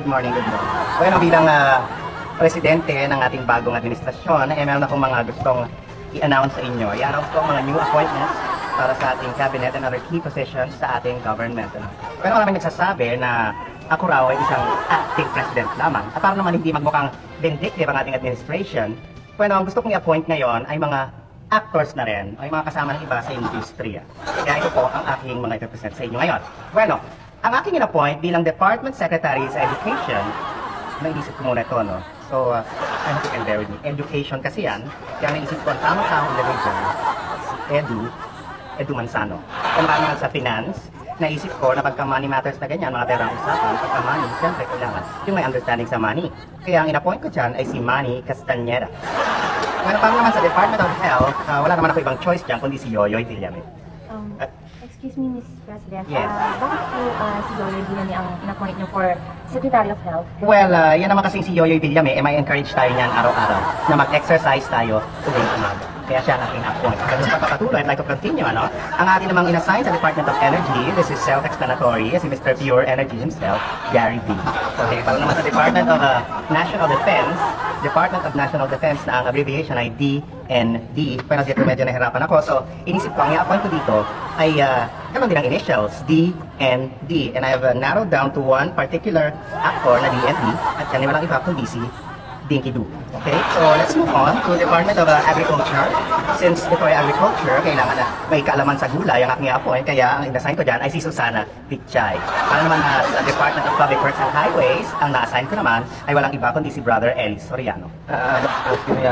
good morning, good morning. Bueno, bilang presidente ng ating bagong administrasyon, meron akong mga gustong i-announce sa inyo. I-announce ko ang mga new appointments para sa ating cabinet and other key positions sa ating government. Pero maraming nagsasabi na ako raw ay isang acting president lamang. At para naman hindi magmukhang vindictive ang ating administration, bueno, ang gusto kong i-appoint ngayon ay mga actors na rin, ay mga kasama ng iba sa industriya. Kaya ito po ang aking mga i-present sa inyo ngayon. Bueno, ang aking in-appoint bilang Department Secretary sa Education, naisip ko muna ito, no? So, I hope you can bear with me. Education kasi yan, kaya naisip ko ang tamang taong ilagay dyan, si Edu Manzano. Kung naman sa finance, naisip ko na pagka money matters na ganyan, mga perang usapan, pagka money, siyempre kailangan yung may understanding sa money. Kaya ang in-appoint ko dyan ay si Manny Castañeda. Ngayon, para naman sa Department of Health, wala naman ako ibang choice dyan, kundi si Yoyoy Villame. Excuse me, Mrs. President. Yes. Bakit po si Yoyoy Villame ang in-appoint niyo for Secretary of Health? Well, yan naman kasing si Yoyoy Villame, may encourage tayo niyan araw-araw na mag-exercise tayo tuwing umaga. Kaya siya ang aking appoint. Pero sa pagpapatuloy, I'd like to continue, ano? Ang ating namang inassign sa Department of Energy, this is self-explanatory, si Mr. Pure Energy himself, Gary V. Okay, para naman sa Department of National Defense, na ang abbreviation ay DND. Pero dito medyo nahirapan ako. So, inisip ko, ang i-appoint ko dito ay ganun din ang initials, DND. And I have narrowed down to one particular actor na DND at yan ay walang iba kundi si Dinky Doo. Okay, so let's move on to Department of Agriculture. Since ito ay agriculture, kailangan na may kaalaman sa gulay ang aking appoint, kaya ang in-assign ko dyan ay si Susana Pichay. Para naman sa Department of Public Works and Highways, ang na-assign ko naman ay walang iba kundi si Brother Eli Soriano.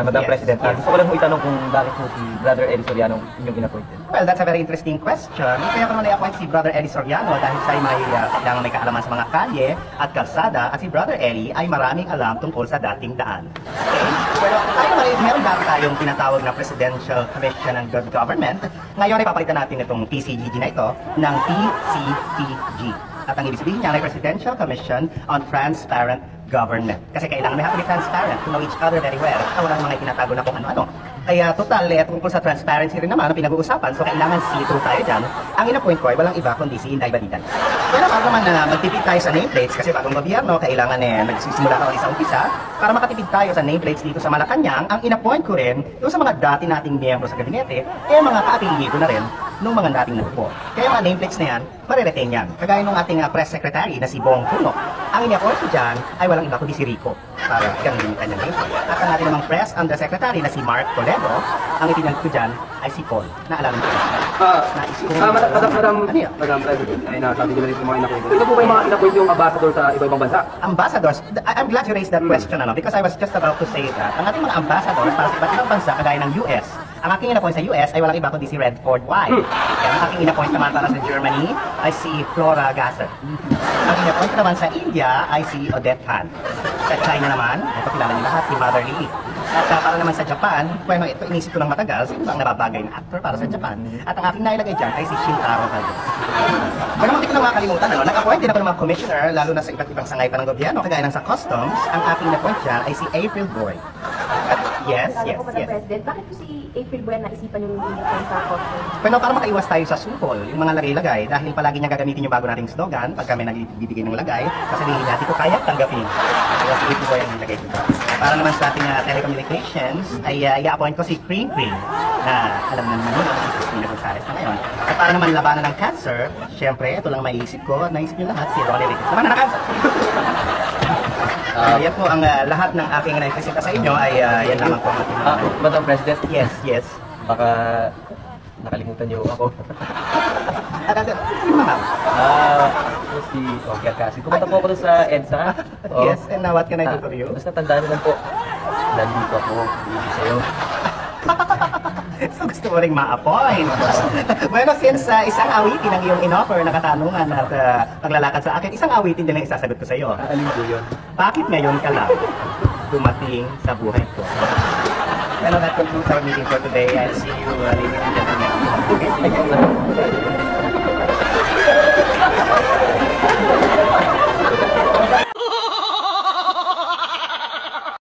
Madam President, gusto ko lang po itanong kung bakit po si Brother Eli Soriano inyong in-appointed. Well, that's a very interesting question. Kaya ko naman i-appoint si Brother Eli Soriano dahil siya ay kailangan may kaalaman sa mga kalye at kalsada, at si Brother Eli ay maraming alam tungkol sa dating daan. Okay? Pero tayo naman, meron dati tayong tinatawag na Presidential Commission on Good Government. Ngayon ay papalitan natin itong PCGG na ito ng PCTG. At ang ibig sabihin niya ay Presidential Commission on Transparent Government. Kasi kailangan may have to be transparent to know each other very well. Walang mga itinatago na kung ano-ano. Kaya total, tungkol sa transparency rin naman ang pinag-uusapan. So kailangan see-through tayo dyan. Ang in-appoint ko ay walang iba kundi si Inday Balidan. Pero para naman na magtipid tayo sa nameplates, kasi bagong gobyerno, kailangan magsisimula ka ulit sa umpisa. Para makatipid tayo sa nameplates dito sa Malacanang, ang in-appoint ko rin, yung sa mga dati nating miyembro sa gabinete, mga ka-apelyido na rin nung mga dating nagpo. Kaya mga nameplates na yan, mariretain yan. Kagaya nung ating press secretary na si Bong Puno. Ang in-appoint ko dyan ay walang iba kundi si Rico. Para gamitin yung kanyang name. At ang ating namang press undersecretary na si Mark Toledo, ang itinag ko dyan ay si Paul. Naalala mo Madam President, ay nasabi ko na rin mga inakwento. Ito po ba yung mga inakwento yung ambassador sa iba-ibang bansa? Ambassadors, I'm glad you raised that question, because I was just about to say that. Ang ating mga ambassadors para sa iba't ibang bansa, kagaya ng US, ang aking in-appoint sa US ay walang iba kundi si Redford White. Kaya ang aking in-appoint naman para sa Germany ay si Flora Gasser. Ang in-appoint naman sa India ay si Odette Han. Sa China naman, ito kilala niyo lahat, si Mother Lee. At para naman sa Japan, bueno, ito inisip ko ng matagal, sino ba ang nababagay na actor para sa Japan? At ang aking nailagay dyan ay si Shintaro Kalde. Pero hindi ko na makakalimutan, nag-appoint din ako ng mga commissioner, lalo na sa iba't ibang sangay pa ng gobyerno, kagaya ng sa customs, ang aking na-appoint dyan ay si April Boy. Yes. President, bakit po si April Boy naisipan yung in-appoint sa customs? Pero para makaiwas tayo sa supol, yung mga lagay-lagay, dahil palagi niya gagamitin yung bago nating slogan, pag kami nagbibigay ng lagay, sasabihin natin ko kaya tanggapin. Kaya si April Boy ang nilagay dito. Para naman sa ating telecommunications, ay i-appoint ko si Cream na alam naman yun ang Cristina Gonzalez na ngayon. At para naman labanan ng cancer, syempre, ito lang maiisip ko, naisip nyo lahat, si Ronnie Ricketts naman na cancer. Yan po ang lahat ng aking naipresenta sa inyo ay yan lamang po. Madam President? Yes. Baka nakalimutan niyo ako. Sino ma'am? Si Okia kasi. Pumunta po ako doon sa EDSA. Yes, and what can I do for you? Basta tandaan niyo lang po, nandito ako, hindi sa'yo. So gusto mo rin ma-appoint. Bueno, since isang awitin ang iyong in-offer na katanungan at paglalakad sa akin, isang awitin din ang isasagot ko sa iyo. Alin po yun? Bakit ngayon ka lang dumating sa buhay ko? Well, that concludes our meeting for today. I'll see you later in the Okay.